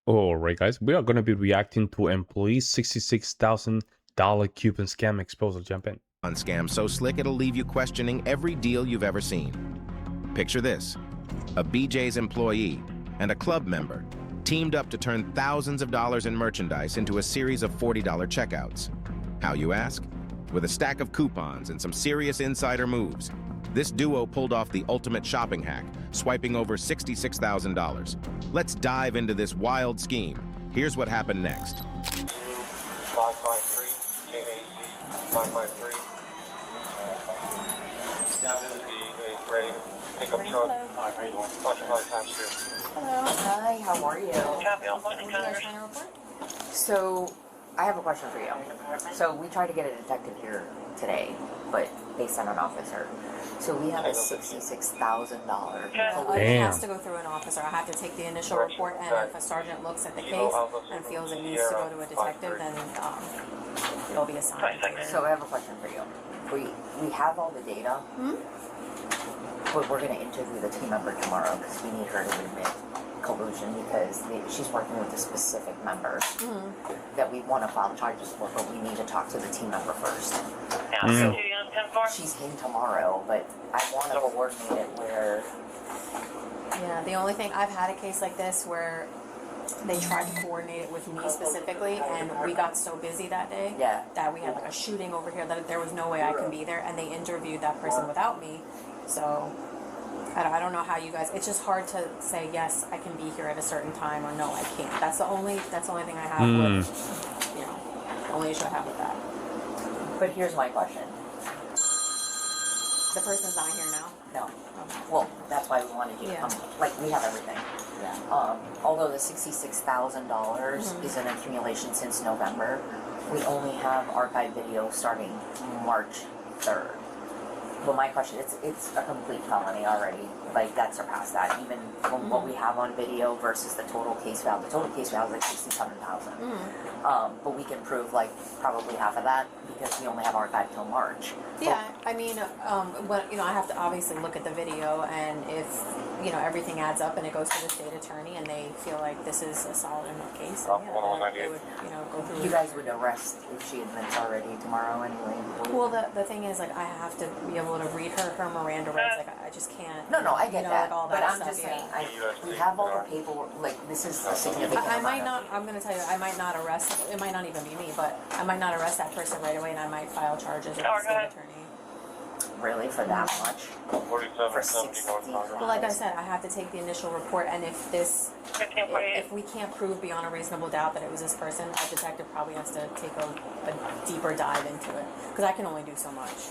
All right, guys, we are going to be reacting to employee $66,000 Cuban scam exposed. Jump in. On scam so slick it'll leave you questioning every deal you've ever seen. Picture this: a BJ's employee and a club member teamed up to turn thousands of dollars in merchandise into a series of $40 checkouts. How, you ask? With a stack of coupons and some serious insider moves, this duo pulled off the ultimate shopping hack, swiping over $66,000. Let's dive into this wild scheme. Here's what happened next. 553, KAC, 553. Down to the ready pickup truck. Hi, how you doing? Hello. Hi, how are you? So, I have a question for you. So, we tried to get a detective here today, but they sent an officer. So, we have a $66,000. Damn. It has to go through an officer. I have to take the initial report, and if a sergeant looks at the case and feels it needs to go to a detective, then it'll be assigned. So, I have a question for you. We have all the data, but we're going to interview the team member tomorrow because we need her to admit collusion because she's working with a specific member that we want to file charges for, but we need to talk to the team member first. So she's in tomorrow, but I want to coordinate it where... Yeah, the only thing, I've had a case like this where they tried to coordinate it with me specifically, and we got so busy that day that we had like a shooting over here that there was no way I can be there, and they interviewed that person without me. So I don't know how you guys, it's just hard to say yes I can be here at a certain time or no I can't. That's the only thing I have with, you know, the only issue I have with that. But here's my question. The person's not here now? No. Okay. Well, that's why we wanted you to come. Like, we have everything. Yeah. Although the $66,000 is an accumulation since November, we only have archive video starting March 3rd. Well, my question, it's a complete felony already. Like, that surpassed that. Even from what we have on video versus the total case value. The total case value is like $67,000. But we can prove, like, probably half of that because we only have archive till March. Yeah, I mean, I have to obviously look at the video, and if, you know, everything adds up and it goes to the state attorney and they feel like this is a solid enough case, then they would, you know, go through. You guys would arrest if she admits already tomorrow anyway. Well, the thing is, like, I have to be able to read her Miranda rights. Like, I just can't. No, I get that. Like, all but that I'm stuff, just saying, we have all the paperwork. Like, this is a significant I might amount not. I'm going to tell you, I might not arrest. It might not even be me, but I might not arrest that person right away, and I might file charges with the state attorney. Really, for that much? For 60? Well, like I said, I have to take the initial report, and if we can't prove beyond a reasonable doubt that it was this person, a detective probably has to take a deeper dive into it, because I can only do so much.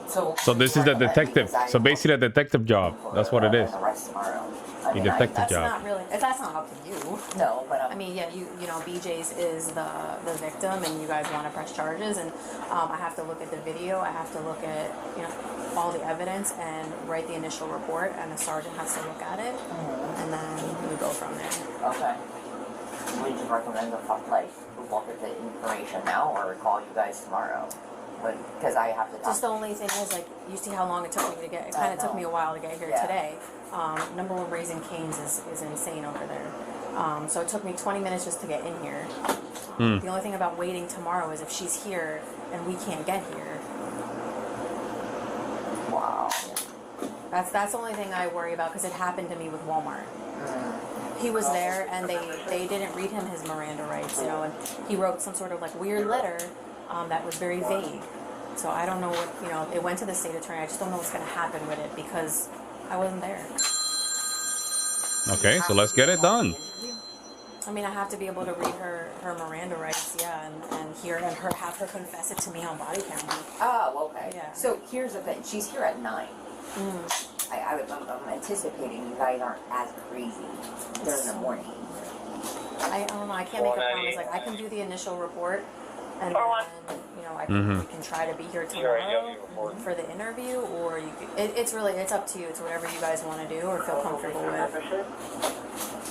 So this is the detective. So basically a detective job. That's what it is. A detective job. Not really. That's not up to you. No, but I mean, yeah, you know, BJ's is the victim, and you guys want to press charges, and I have to look at the video. I have to look at, you know, all the evidence and write the initial report, and the sergeant has to look at it, and then we go from there. Okay. Would you recommend look at the information now or call you guys tomorrow? Because I have to talk. Just the only thing is, like, you see how long it took me to get. It kind of took me a while to get here today. Number one, Raising Cane's is insane over there. So it took me 20 minutes just to get in here. The only thing about waiting tomorrow is if she's here and we can't get here. Wow. That's the only thing I worry about, because it happened to me with Walmart. He was there and they didn't read him his Miranda rights, you know, and he wrote some sort of like weird letter that was very vague. So I don't know what, you know, it went to the state attorney. I just don't know what's going to happen with it because I wasn't there. Okay, so let's get it done. I mean, I have to be able to read her Miranda rights, and hear and have her confess it to me on Bodycam. Oh, okay. Yeah. So here's the thing. She's here at 9. I'm anticipating you guys aren't as crazy during the morning. I don't know. I can't make a promise. Like, I can do the initial report, and then, you know, we can try to be here tomorrow for the interview, or you could, it's up to you. It's whatever you guys want to do or feel comfortable with.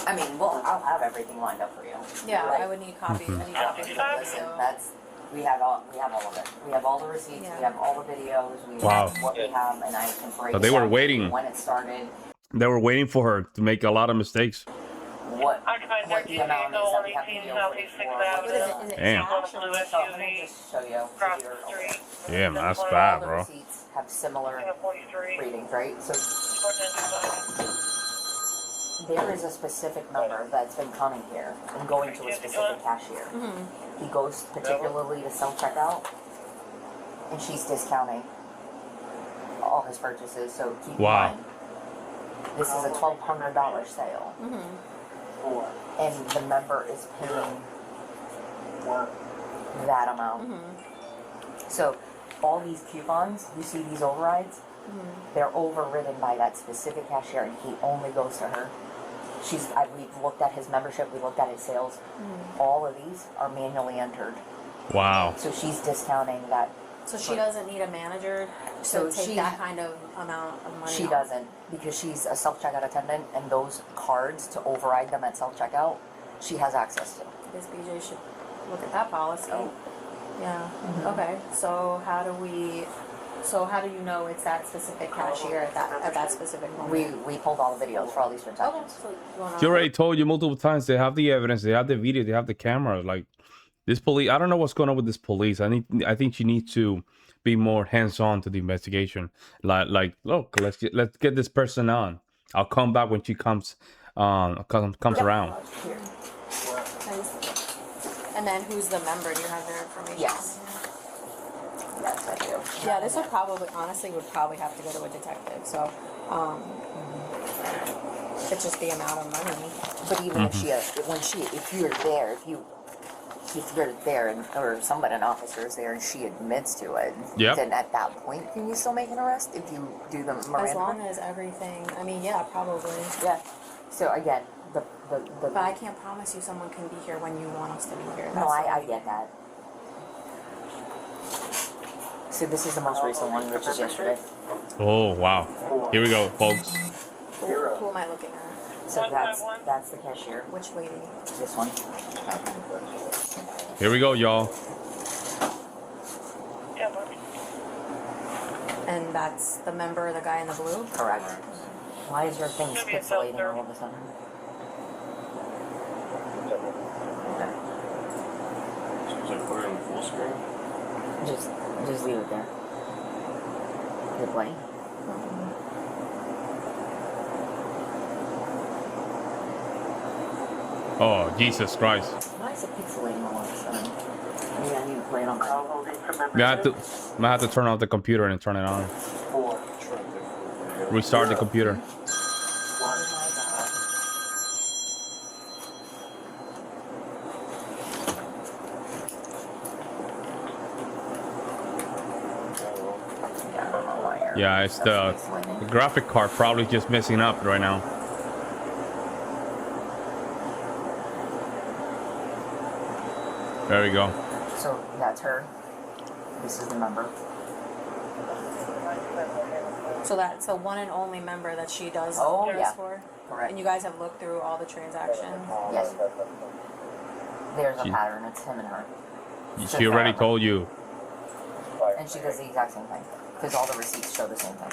I mean, well, I'll have everything lined up for you. Yeah, I would need copies. I need copies of this. So. We have all of it. We have all the receipts. We have all the videos. We have what we have, and I can break. So they were waiting when it started. They were waiting for her to make a lot of mistakes. what Occupied what the amount is that we have to 18 deal Southeast with 6th for What is it? Avenue. Is it Damn. cash or Blue what? So I'm gonna SUV just show you. across so the you're street. aware. Damn, that's All bad, the bro. receipts have similar King of 43. readings, right? So Towards there is a specific number that's been coming here and going to a specific cashier. He goes particularly to self-checkout, and she's discounting all his purchases. So keep in Wow. mind, this is a $1,200 sale, and the member is paying that amount. So all these coupons, you see these overrides, they're overridden by that specific cashier, and he only goes to her. We've looked at his membership, we looked at his sales. All of these are manually entered. Wow. So she's discounting that. So she doesn't need a manager to So take she- that kind of amount of money. She off? doesn't, because she's a self-checkout attendant, and those cards to override them at self-checkout, she has access to. I guess BJ should look at that policy. Oh. Yeah. Okay. So how do you know it's that specific cashier at that specific moment? We pulled all the videos for all these Okay. transactions. So you wanna- She already told you multiple times. They have the evidence. They have the video. They have the cameras. Like this police. I don't know what's going on with this police. I think she needs to be more hands-on to the investigation. Like look, let's get this person on. I'll come back when she comes around. Here. And then who's the member? Do you have their information? Yes. Yes, I do. Yeah, this would probably have to go to a detective. So, it's just the amount of money. But even if if you're there or somebody, an officer is there and she admits to it, Yep. then at that point, can you still make an arrest if you do the Miranda? As long as everything. I mean, yeah, probably. Yeah. So again, the But I can't promise you someone can be here when you want us to be here. no, That's I get that. So this is the most recent one, which is yesterday. Oh wow. Here we go, folks. Who am I looking at? So that's the cashier. Which lady? This one. Here we go, y'all. Yeah, but And that's the member, the guy in the blue? Correct. Why is your thing Should be a pixelating filter. all of a sudden? Just leave it there. Is it playing? Oh Jesus Christ. Why is it pixelating all of a sudden? Maybe I need to play it on my. I have to turn off the computer and turn it on. Restart the computer. Yeah, it's the graphic card probably just messing up right now. There we go. So that's her. This is the member. So that's the one and only member that she does Oh, this yeah. for? Correct. And you guys have looked through all the transactions? Yes. There's a She- pattern. It's him and her. She already told you. And she does the exact same thing. Because all the receipts show the same thing.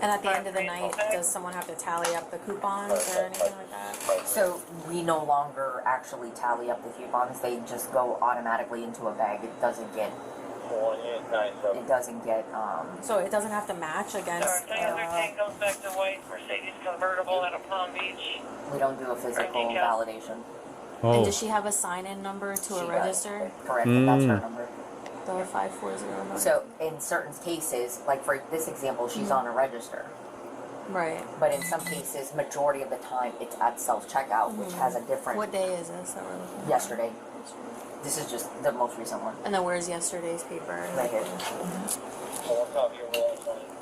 And at the end of the night, does someone have to tally up the coupons or anything like that? So we no longer actually tally up the coupons. They just go automatically into a bag. It doesn't get. So it doesn't have to match against. the other tank goes back to white Mercedes convertible out of Palm Beach. We don't do a physical validation. And Oh, does she have a sign-in number to She a does. register? Correct. And that's her Mm. number. The 540 number. So in certain cases, like for this example, she's on a register. Right. But in some cases, majority of the time, it's at self-checkout, which has a different. What day is this that we're looking at? Yesterday. This is just the most recent one. And then where's yesterday's paper? Right here.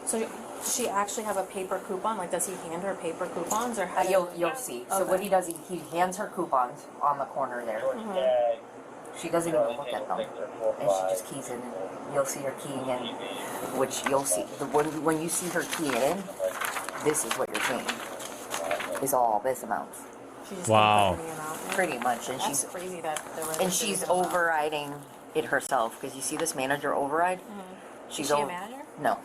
So does she actually have a paper coupon? Like, does he hand her paper coupons or how? You'll see. So what he does, he hands her coupons on the corner there. She doesn't even look at them, and she just keys in. And you'll see her keying in, which you'll see. When you see her keying in, this is what you're seeing. Is all this amount, She just Wow. can't put any amount in? pretty much, and That's she's crazy that the register and she's does that. overriding it herself. Because you see this manager override. She's Is she a over. manager? No.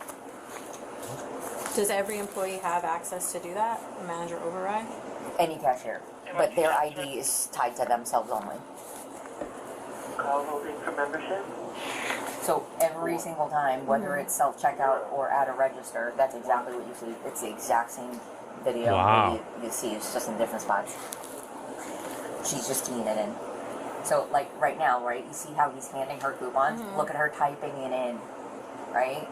Does every employee have access to do that? A manager override? Any cashier, but their ID is tied to themselves only. Call holding for membership. So every single time, whether it's self-checkout or at a register, that's exactly what you see. It's the exact same video. Wow. You see, it's just in different spots. She's just keying it in. So, like, right now, right, you see how he's handing her coupons? Look at her typing it in, right?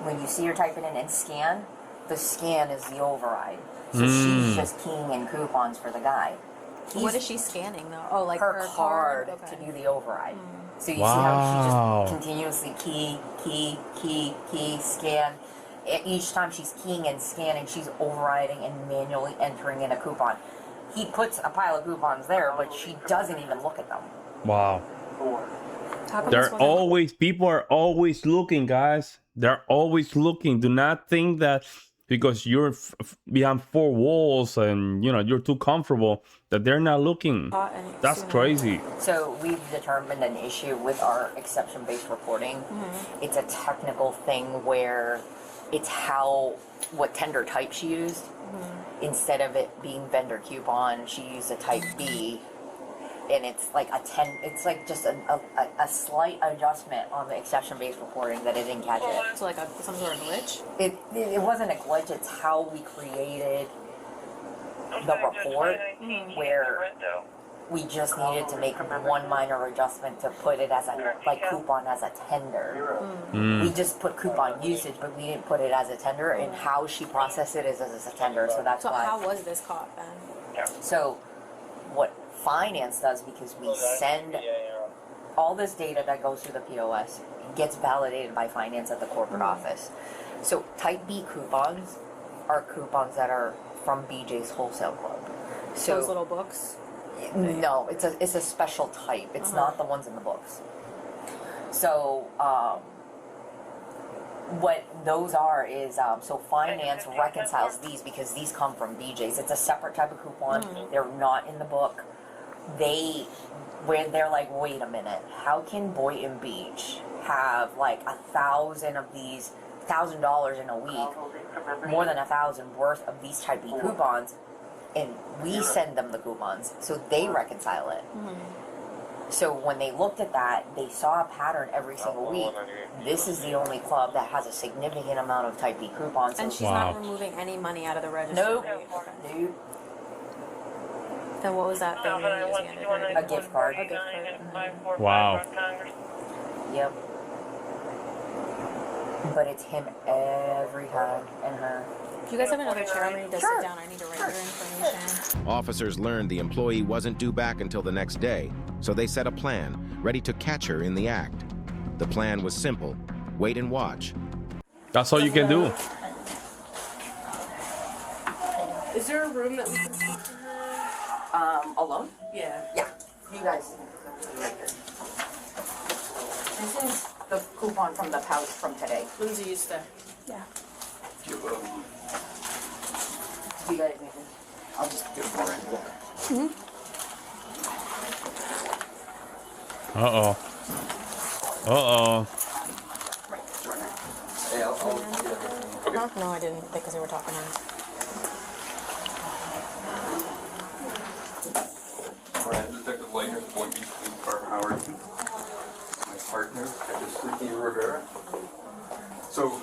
When you see her type it in and scan, the scan is the override. So she's just keying in coupons for the guy. What is she scanning though? Oh, like her card Okay. to do the override. So you see how she just continuously key, scan. Each time she's keying and scanning, she's overriding and manually entering in a coupon. He puts a pile of coupons there, but she doesn't even look at them. Wow. How come this They're wasn't- always, people are always looking, guys. They're always looking. Do not think that because you're behind four walls and, you know, you're too comfortable that they're not looking. That's crazy. So we've determined an issue with our exception-based reporting. It's a technical thing where it's what tender type she used. Instead of it being vendor coupon, she used a type B, and it's like it's like just a slight adjustment on the exception-based reporting that it didn't catch it. It's like some sort of glitch? It wasn't a glitch, it's how we created the report, where we just needed to make one minor adjustment to put it as a coupon as a tender. We just put coupon usage, but we didn't put it as a tender, and how she processed it is as a tender, so that's So why. how was this caught then? So what finance does, because we send all this data that goes through the POS, gets validated by finance at the corporate office. So type B coupons are coupons that are from BJ's Wholesale Club. So Those little books? no, it's a special type. It's not the ones in the books. So what those are is so finance reconciles these because these come from BJ's. It's a separate type of coupon. They're not in the book. They're like, wait a minute, how can Boynton Beach have like 1,000 of these, $1,000 in a week, more than 1,000 worth of these type B coupons, and we send them the coupons, so they reconcile it. So when they looked at that, they saw a pattern every single week. This is the only club that has a significant amount of type B coupons. And she's not removing any money out of the register? Nope. Okay. Nope. Then what was that thing that you just handed her? A gift card. A gift card. Wow. Yep. But it's him every time, and her. Do you guys have another chair? I'm going to Sure. sit down. I need to write your information. Officers learned the employee wasn't due back until the next day, so they set a plan, ready to catch her in the act. The plan was simple: wait and watch. That's all you can do. Is there a room that we can talk to her? Alone? Yeah. Yeah. You guys. This is the coupon from the pouch from today. Lindsay used to. Yeah. You guys make it. I'll just get more in. Uh-oh. No, I didn't, because we were talking on. Detective Langer, Point Beach Police Department, Howard. My partner, Detective Steve Rivera. So,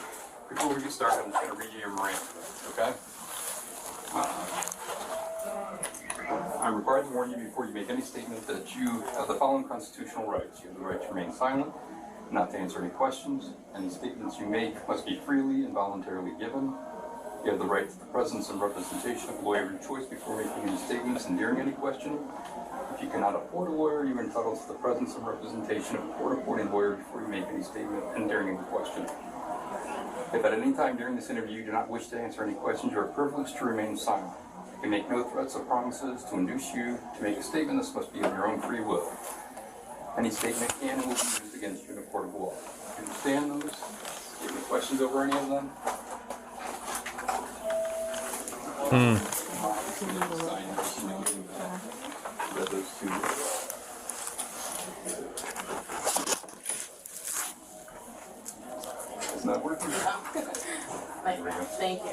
before we get started, I'm just going to read you your Miranda, okay? I'm required to warn you before you make any statement that you have the following constitutional rights. You have the right to remain silent, not to answer any questions. Any statements you make must be freely and voluntarily given. You have the right to the presence and representation of a lawyer of your choice before making any statements and during any questioning. If you cannot afford a lawyer, you are entitled to the presence and representation of a court-appointed lawyer before you make any statement and during any questioning. If at any time during this interview you do not wish to answer any questions, you are privileged to remain silent. You can make no threats or promises to induce you to make a statement. This must be of your own free will. Any statement can and will be used against you in a court of law. Do you understand those? Do you have any questions over any of them? Read those two. Isn't that working? Thank you.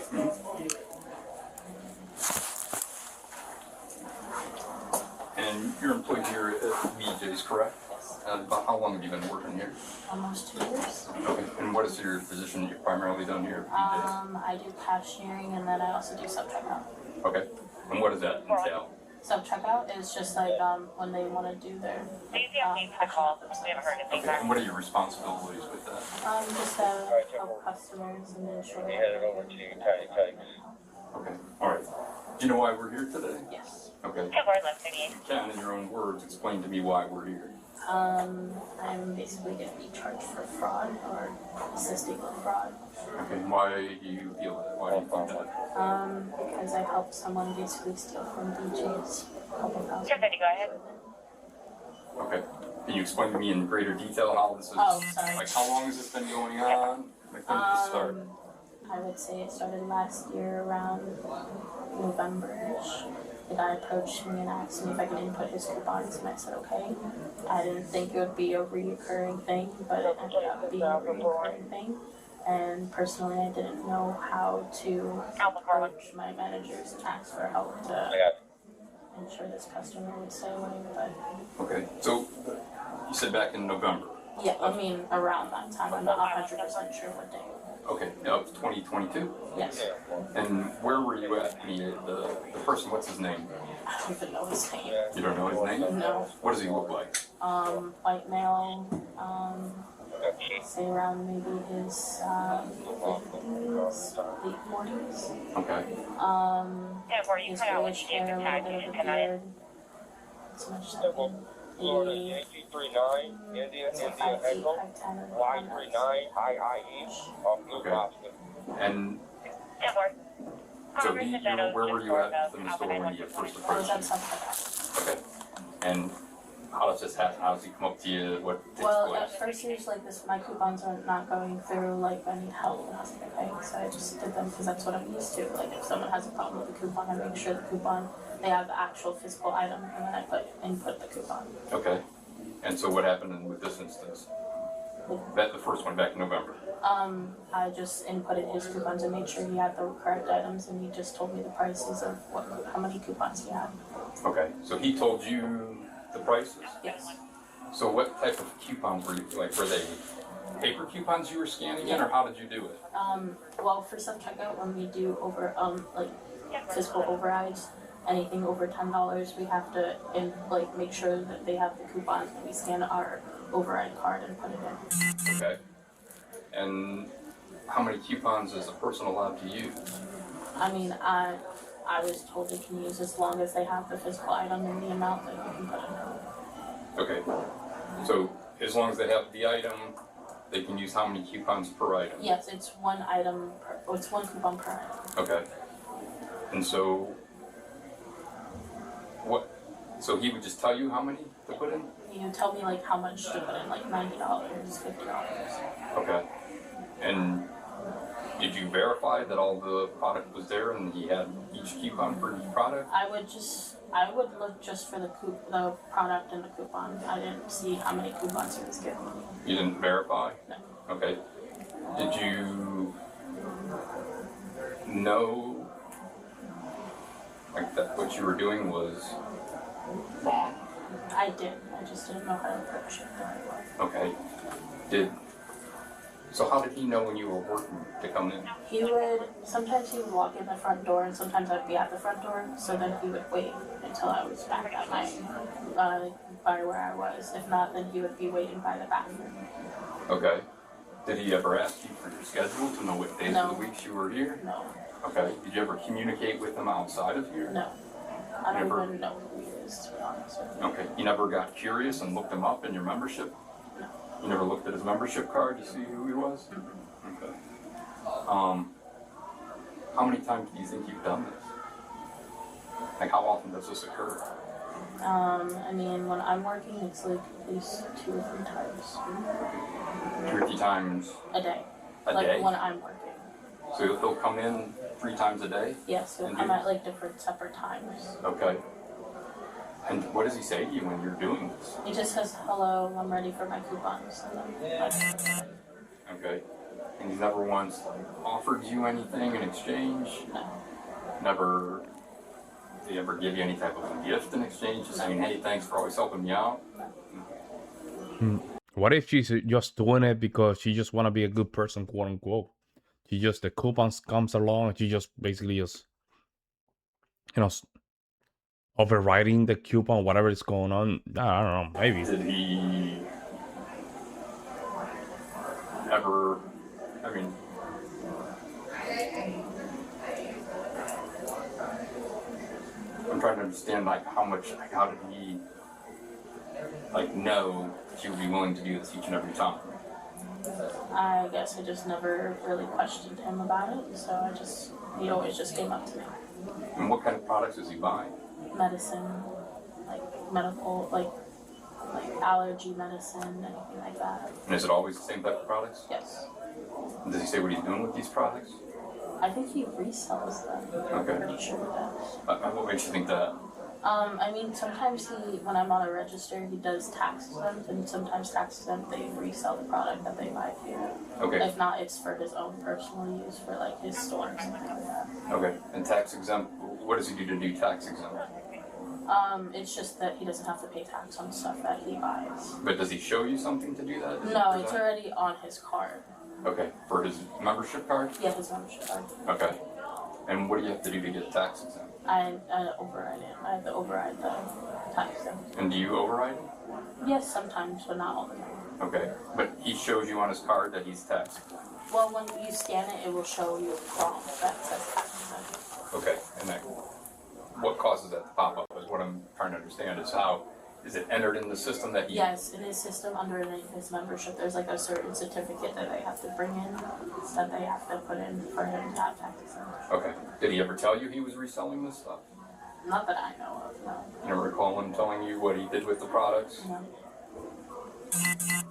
And you're employed here at BJ's, correct? Yes. About how long have you been working here? Almost 2 years. Okay. And what is your position you've primarily done here at BJ's? I do cashiering and then I also do self-checkout. Okay. And what does that entail? Self-checkout is just like when they want to do their call. Okay. And what are your responsibilities with that? Just help customers and ensure. Okay. All right. Do you know why we're here today? Yes. Okay. Can, in your own words, explain to me why we're here. I'm basically going to be charged for fraud or assisting with fraud. Okay. Why do you feel that? Why do you think that? Because I helped someone basically steal from BJ's a couple thousand. Sure, Betty, go ahead. Okay. Can you explain to me in greater detail how this is? Oh, sorry. Like, how long has this been going on? Like, when did this start? I would say it started last year around November-ish. The guy approached me and asked me if I could input his coupons, and I said okay. I didn't think it would be a reoccurring thing, but it ended up being a reoccurring thing. And personally, I didn't know how to approach my managers and ask for help to ensure this customer would stay away. But Okay. So, you said back in November. yeah, I mean around that time. I'm not 100% sure what day. Okay. Of 2022. Yes. And where were you at? The person. What's his name? I don't even know his name. You don't know his name? No. What does he look like? White male, say around maybe his 50s, late 40s. Okay. His grayish hair, a little bit of a beard. It's much like Florida 839, India, Echo, Y39, IIE, Blue Okay. Lobster. And so where were you at in the store when you first I was approached at him? something. Okay. And how does this happen? How does he come up to you? What takes Well, place? at first he was like this, my coupons are not going through, like I need help, and I was like, okay, so I just did them because that's what I'm used to. Like if someone has a problem with the coupon, I make sure the coupon, they have the actual physical item, and then I input the coupon. Okay. And so what happened with this instance? That the first one back in November. I just inputted his coupons and made sure he had the correct items, and he just told me the prices of how many coupons he had. Okay. So he told you the prices. Yes. So what type of coupons were you like? Were they paper coupons you were scanning in, or how did you do it? Well, for self-checkout, when we do over, like, physical overrides, anything over $10, we have to, make sure that they have the coupons, and we scan our override card and put it in. Okay. And how many coupons is a person allowed to use? I mean, I was told they can use as long as they have the physical item and the amount that you can put in. Okay. So as long as they have the item, they can use how many coupons per item? Yes, it's one item it's one coupon per item. Okay. And so so he would just tell you how many to put in? You tell me like how much to put in, like $90, $50. Okay. And did you verify that all the product was there and he had each coupon for each product? I would look just for the product and the coupon. I didn't see how many coupons he was giving me. You didn't verify? No. Okay. Did you know like that what you were doing was wrong? I did. I just didn't know how to approach it the right way. Okay. So how did he know when you were working to come in? Sometimes he would walk in the front door, and sometimes I'd be at the front door, so then he would wait until I was back at my, by where I was. If not, then he would be waiting by the bathroom. Okay. Did he ever ask you for your schedule to know what days of the weeks you were here? No. Okay. Did you ever communicate with him outside of here? No. I don't even know who he is, to be honest with you. Okay. You never got curious and looked him up in your membership? No. You never looked at his membership card to see who he was? Mm-hmm. Okay. How many times do you think you've done this? Like, how often does this occur? I mean, when I'm working, it's like at least 2 or 3 times. 2 or 3 times A day. a day? Like when I'm working. So he'll come in 3 times a day? Yes, he'll And come do- at like different separate times. Okay. And what does he say to you when you're doing this? He just says, hello, I'm ready for my coupons. And then, Okay. And he's never once offered you anything in exchange? no. Never they ever give you any type of a gift in exchange, just saying, hey, thanks for always helping me out? What if she's just doing it because she just want to be a good person, quote unquote? She just, the coupons comes along and she just basically just, overriding the coupon, whatever is going on. I don't know, maybe. Did he ever, I mean, I'm trying to understand, like, how did he, like, know that you would be willing to do this each and every time? I guess I just never really questioned him about it, so he always just came up to me. And what kind of products is he buying? Medicine, like medical, like allergy medicine, anything like that. And is it always the same type of products? Yes. Does he say what he's doing with these products? I think he resells them. Okay. I'm pretty sure he does. What makes you think that? I mean, sometimes when I'm on a register, he does tax exempt, and sometimes tax exempt, they resell the product that they buy here. Okay. If not, it's for his own personal use, for like his store or something like that. Okay. And tax exempt, what does he do to do tax exempt? It's just that he doesn't have to pay tax on stuff that he buys. But does he show you something to do that? No, it's already on his card. Okay. For his membership card? Yeah, his membership card. Okay. And what do you have to do to get tax exempt? I override it. I have to override the tax exempt. And do you override it? Yes, sometimes, but not all the time. Okay. But he shows you on his card that he's tax exempt. Well, when you scan it, it will show you a prompt that says tax exempt. Okay. And then what causes that to pop up is what I'm trying to understand is how is it entered in the system that he... Yes, in his system underneath his membership, there's like a certain certificate that they have to bring in, that they have to put in for him to have tax exempt. Okay. Did he ever tell you he was reselling this stuff? Not that I know of, no. You never recall him telling you what he did with the products? No.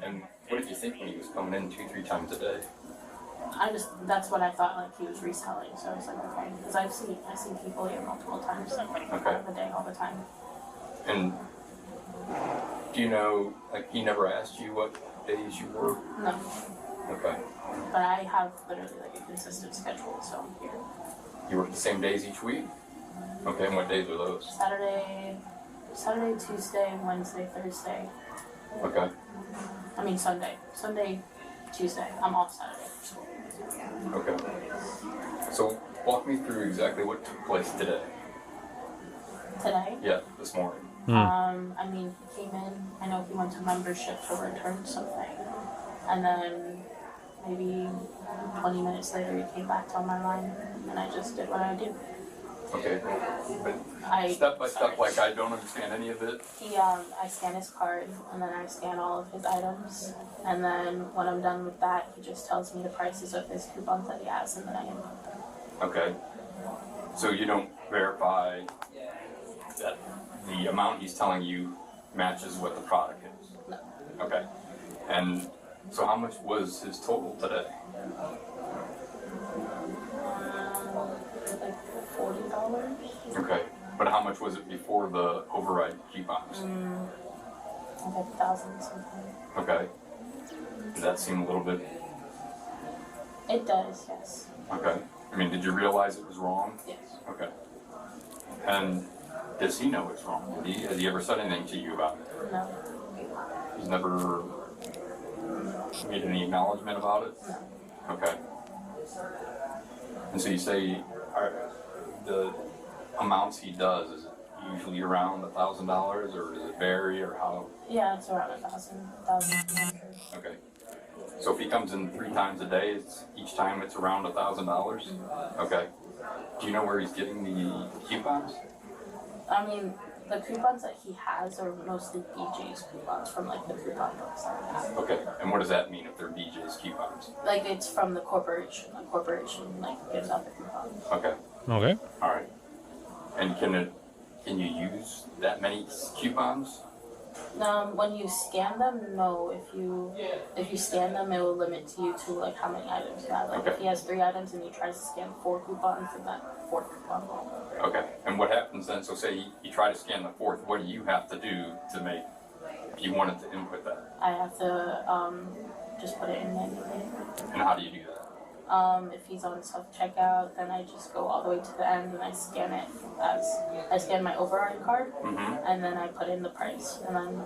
And what did you think when he was coming in 2-3 times a day? That's what I thought, like he was reselling, so I was like, okay. Because I've seen people here multiple times, like out of the day, all the time. And do you know, like, he never asked you what days you work? No. Okay. But I have literally like a consistent schedule, so I'm here. You work the same days each week? Okay, and what days are those? Saturday, Tuesday, Wednesday, Thursday. Okay. I mean Sunday. Sunday, Tuesday. I'm off Saturday for school. Okay. So walk me through exactly what took place today. Today? Yeah, this morning. I mean, he came in, I know he went to membership to return something. And then maybe 20 minutes later he came back on my line and I just did what I do. Okay. But step by step, like I don't understand any of it. I scan his card and then I scan all of his items. And then when I'm done with that, he just tells me the prices of his coupons that he has and then I input them. Okay. So you don't verify that the amount he's telling you matches what the product is? No. Okay. And so how much was his total today? Like $40. Okay. But how much was it before the override coupons? Like 1,000 something. Okay. Does that seem a little bit... It does, yes. Okay. I mean, did you realize it was wrong? Yes. Okay. And does he know it's wrong? Has he ever said anything to you about it? No. He's never made any acknowledgement about it? No. Okay. And so you say the amounts he does, is it usually around $1,000 or does it vary or how? Yeah, it's around 1,000. Okay. So if he comes in 3 times a day, each time it's around $1,000? Okay. Do you know where he's getting the coupons? I mean, the coupons that he has are mostly BJ's coupons from like the coupon books that we have. Okay. And what does that mean if they're BJ's coupons? Like it's from the corporation. The corporation like gives out the coupons. Okay. Okay. All right. And can you use that many coupons? When you scan them, no. If you scan them, it will limit you to like how many items you have. Like Okay. if he has 3 items and he tries to scan 4 coupons, then that 4th coupon won't go through. Okay. And what happens then? So say you try to scan the 4th. What do you have to do to make? If you wanted to input that, I have to just put it in manually. and how do you do that? If he's on self-checkout, then I just go all the way to the end and I scan it I scan my override card, and then I put in the price, and then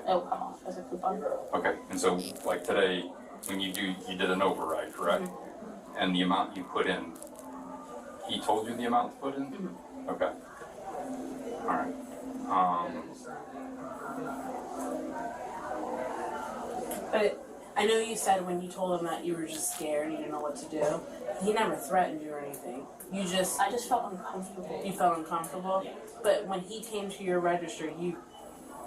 it'll come off as a coupon. Okay, and so like today, when you did an override, correct? And the amount you put in, he told you the amount to put in? Okay. All right. But I know you said when you told him that you were just scared, you didn't know what to do. He never threatened you or anything. I just felt uncomfortable. You felt uncomfortable? Yeah. But when he came to your register, you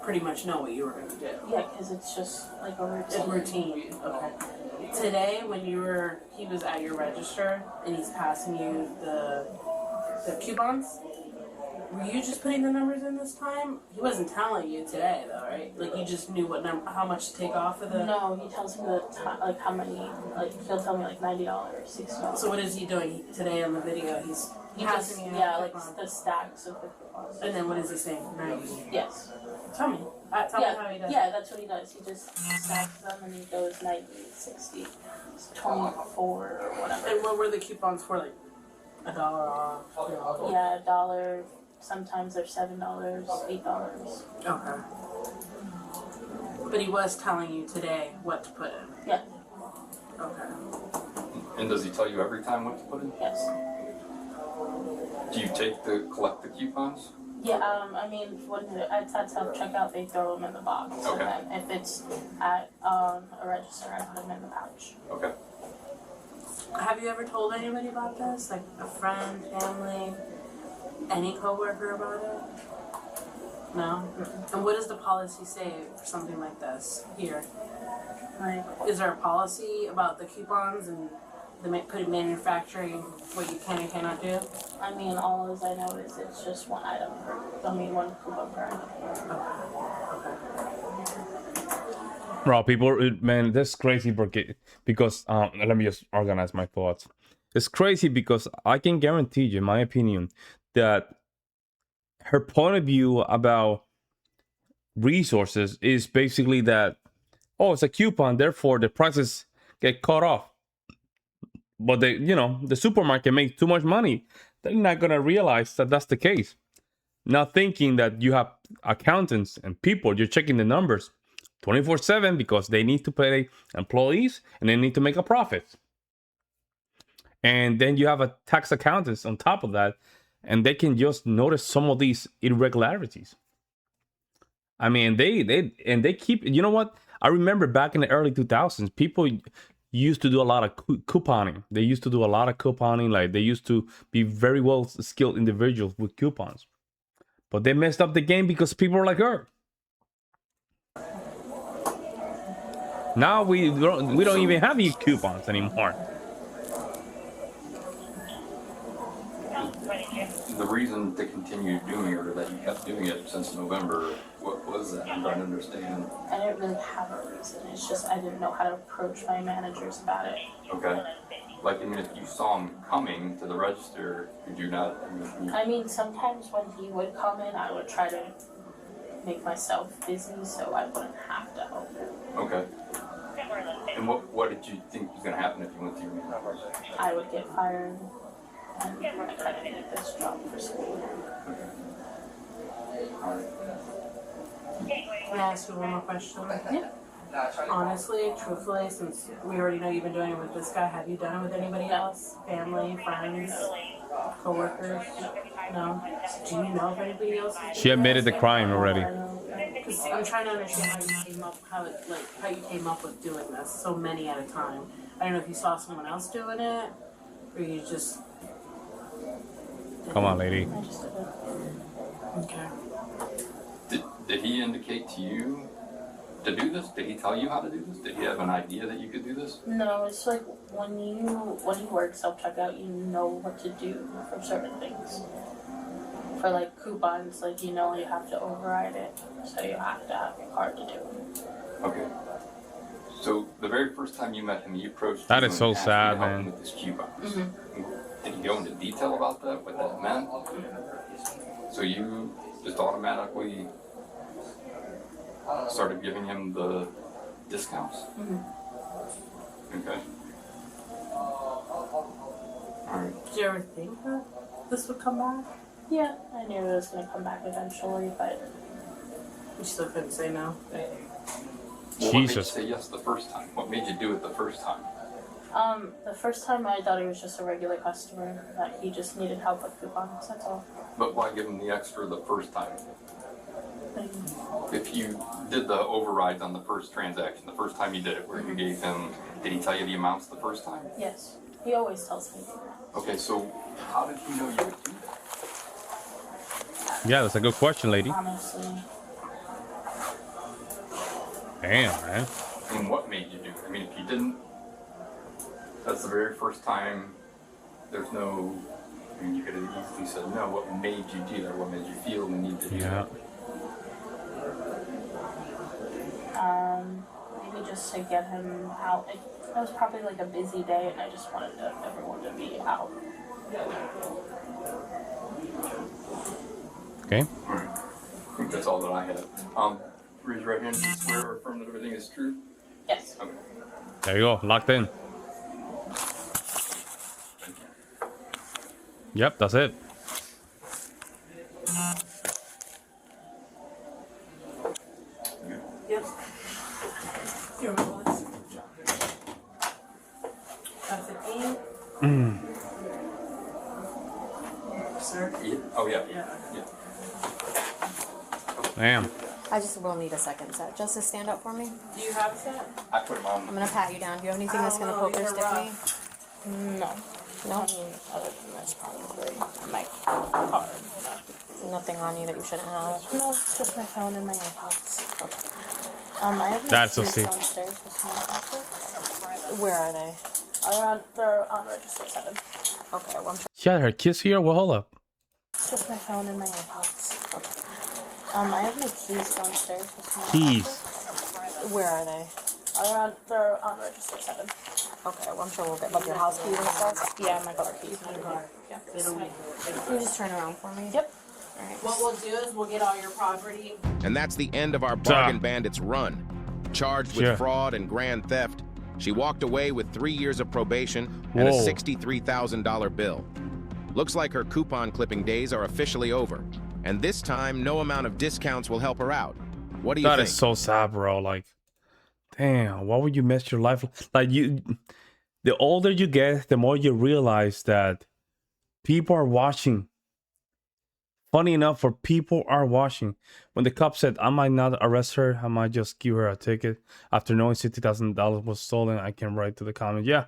pretty much know what you were going to do. Yeah, because it's just like a routine. It's routine. Okay. Today, when he was at your register and he's passing you the coupons, were you just putting the numbers in this time? He wasn't telling you today, though, right? Like you just knew how much to take off of the. No, he tells me like how many. Like he'll tell me like $90, $60. So what is he doing today on the video? He's passing you. Yeah, like the stacks of the coupons. And then what is he saying? 90. Yes. Tell me. Tell me how he does. Yeah, that's what he does. He just stacks them and he goes 90, 60, 24 or whatever. And what were the coupons for? Like $1 off. Yeah, $1. Sometimes they're $7, $8. Okay. But he was telling you today what to put in. Yeah. Okay. And does he tell you every time what to put in? Yes. Do you collect the coupons? Yeah, I mean, when it's at self-checkout, they throw them in the box. Okay. And then if it's at a register, I put them in the pouch. Okay. Have you ever told anybody about this? Like a friend, family, any coworker about it? No? And what does the policy say for something like this here? Like, is there a policy about the coupons and the manufacturing, what you can and cannot do? I mean, all as I know is it's just one item one coupon per item. Okay. Bro, people, man, that's crazy because let me just organize my thoughts. It's crazy because I can guarantee you, in my opinion, that her point of view about resources is basically that, oh, it's a coupon, therefore the prices get cut off. But the supermarket makes too much money. They're not gonna realize that that's the case. Not thinking that you have accountants and people, you're checking the numbers 24/7 because they need to pay employees and they need to make a profit. And then you have a tax accountants on top of that, and they can just notice some of these irregularities. I mean, they keep. You know what? I remember back in the early 2000s, people used to do a lot of couponing. They used to do a lot of couponing. Like they used to be very well skilled individuals with coupons, but they messed up the game because people are like her. Now we don't even have any coupons anymore. The reason to continue doing it, or that you kept doing it since November, what was that? I'm trying to understand. I didn't really have a reason. It's just I didn't know how to approach my managers about it. Okay. Like, I mean, if you saw him coming to the register, could you not? I mean, sometimes when he would come in, I would try to make myself busy so I wouldn't have to help him. Okay. And what did you think was going to happen if you went to your manager? I would get fired, and I kind of needed this job for school. Okay. All right. Can I ask you one more question? Yeah. Honestly, truthfully, since we already know you've been doing it with this guy, have you done it with anybody else? Family, friends, co-workers? No? Do you know if anybody else has She admitted the crime already. Because I'm trying to understand how you came up with doing this so many at a time. I don't know if you saw someone else doing it, or you just... Come on, lady. I just did it. Okay. Did he indicate to you to do this? Did he tell you how to do this? Did he have an idea that you could do this? No, it's like when you work self-checkout, you know what to do for certain things. For like coupons, like you know you have to override it, so you have to have a card to do it. Okay. So the very first time you met him, you approached That him is so and asked him sad, to help man. him with his coupons. Did he go into detail about that, what that meant? So you just automatically started giving him the discounts? Okay. Did you ever think that this would come back? Yeah, I knew it was gonna come back eventually, but You still couldn't say no. Well, what made you Jesus. say yes the first time? What made you do it the first time? the first time I thought he was just a regular customer, that he just needed help with coupons, that's all. But why give him the extra the first time? If you did the overrides on the first transaction, the first time you did it, where you gave him, did he tell you the amounts the first time? Yes, he always tells me. Okay, so how did he know you would do that? Yeah, that's a good question, lady. Honestly, Damn, man. And what made you do it? I mean, if you didn't, that's the very first time, there's no, I mean, you could have easily said no. What made you do that? What made you feel the need to do Yeah. that? maybe just to get him out. It was probably like a busy day, and I just wanted everyone to be out. Okay. Alright. I think that's all that I had. Raise your right hand and swear or affirm that everything is true. Yes. Okay. There you go. Locked in. Yep, that's it. Yep. You remember this? That's it. Sir? Yeah. Oh yeah. Yeah. Yeah. Damn. I just will need a second set. Justice, stand up for me. Do you have that? I put him I'm on. gonna pat you down. Do you have anything that's gonna Oh, poke or you're stick me? No. No? I mean, other than this, probably. My card. Nothing on you that you shouldn't have. No, it's just my phone and my AirPods. Okay. I have my That's so keys sick. downstairs. If someone wants it. Where are they? They're on register 7. Okay, well, I'm She had her kiss here? Well, hold up. It's just my phone and my AirPods. Okay. I have my keys downstairs. If someone Keys. wants Where are they? it. They're on register 7. Okay, well, I'm sure we'll get like your house keys and stuff. Yeah, my car keys. Yeah. Can you just turn around for me? Yep. Alright. What we'll do is we'll get all your property. And that's the end of our bargain bandits run. Charged with Sure. fraud and grand theft, she walked away with 3 years of probation and a Whoa. $63,000 bill. Looks like her coupon clipping days are officially over. And this time, no amount of discounts will help her out. What do you That think? is so sad, bro. Like, damn, why would you mess your life? Like, the older you get, the more you realize that people are watching. Funny enough, for people are watching. When the cop said, I might not arrest her, I might just give her a ticket. After knowing $60,000 was stolen, I can write to the comment. Yeah.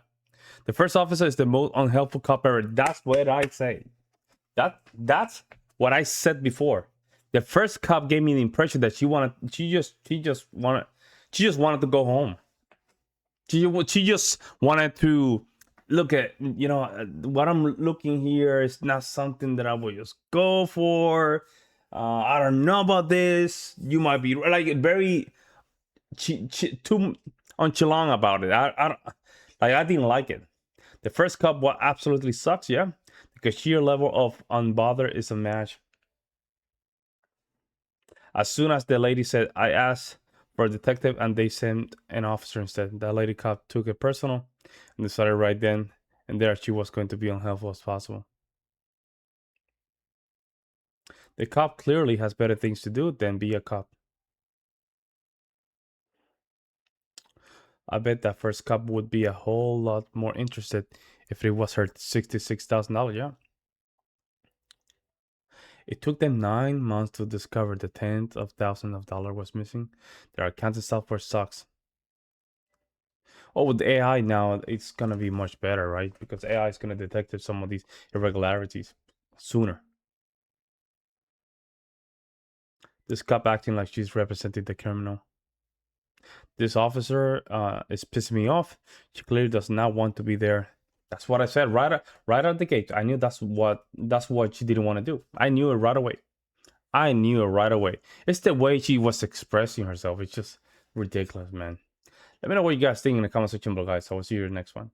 The first officer is the most unhelpful cop ever. That's what I say. That's what I said before. The first cop gave me the impression that she just wanted to go home. She just wanted to look at, what I'm looking here is not something that I would just go for. I don't know about this. You might be like very too nonchalant about it. I didn't like it. The first cup, what absolutely sucks, yeah, because sheer level of Unbothered is a match. As soon as the lady said, I asked for a detective and they sent an officer instead. That lady cop took it personal and decided right then and there she was going to be unhelpful as possible. The cop clearly has better things to do than be a cop. I bet that first cop would be a whole lot more interested if it was her $66,000, yeah. It took them 9 months to discover the tens of thousands of dollars was missing. Their accounting software sucks. Oh, with AI now, it's gonna be much better, right? Because AI is gonna detect some of these irregularities sooner. This cop acting like she's representing the criminal. This officer is pissing me off. She clearly does not want to be there. That's what I said right out the gate. I knew that's what she didn't want to do. I knew it right away. It's the way she was expressing herself. It's just ridiculous, man. Let me know what you guys think in the comment section below, guys. I will see you in the next one.